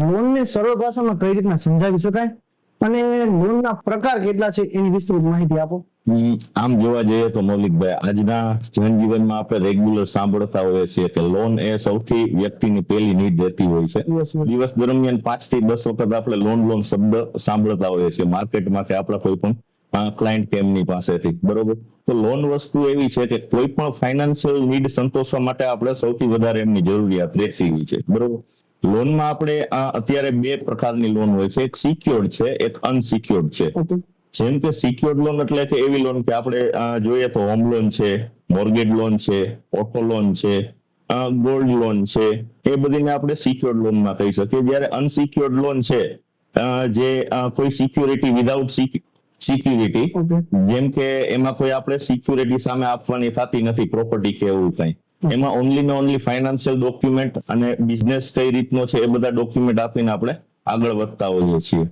Loan ને સરળ ભાષામાં કઈ રીતના સમજાવી શકાય અને લોનના પ્રકાર કેટલા છે એની વિસ્તૃત માહિતી આપો. આમ જોવા જઈએ તો મૌલિકભાઈ, આજના જનજીવનમાં આપણે રેગ્યુલર સાંભળતા હોઈએ છીએ કે લોન એ સૌથી વ્યક્તિની પહેલી નીડ રહેતી હોય છે. Yes, yes. દિવસ દરમિયાન 5 થી 10 વખત આપણે લોન શબ્દ સાંભળતા હોઈએ છીએ માર્કેટમાં કે આપણા કોઈ પણ ક્લાયન્ટ કેમની પાસેથી, બરોબર. તો લોન વસ્તુ એવી છે કે કોઈ પણ ફાઇનાન્શિયલ નીડ સંતોષવા માટે આપણે સૌથી વધારે એમની જરૂરિયાત રહેતી હોય છે, બરોબર. લોનમાં આપણે અત્યારે બે પ્રકારની લોન હોય છે, એક સિક્યોર્ડ છે, એક અનસિક્યોર્ડ છે. Okay. જેમ કે સિક્યોર્ડ લોન એટલે કે એવી લોન કે આપણે જોઈએ તો હોમ લોન છે, મોર્ગેજ લોન છે, ઓટો લોન છે, ગોલ્ડ લોન છે, એ બધીને આપણે સિક્યોર્ડ લોનમાં કહી શકીએ. જ્યારે અનસિક્યોર્ડ લોન છે જે કોઈ સિક્યુરિટી વિધાઉટ સિક્યુરિટી, Okay. જેમ કે એમાં કોઈ આપણે સિક્યુરિટી સામે આપવાની થતી નથી, પ્રોપર્ટી કે એવું કઈ. એમાં ઓનલી ને ઓનલી ફાઇનાન્શિયલ ડોક્યુમેન્ટ અને બિઝનેસ કઈ રીતનો છે એ બધા ડોક્યુમેન્ટ આપીને આપણે આગળ વધતા હોઈએ છીએ.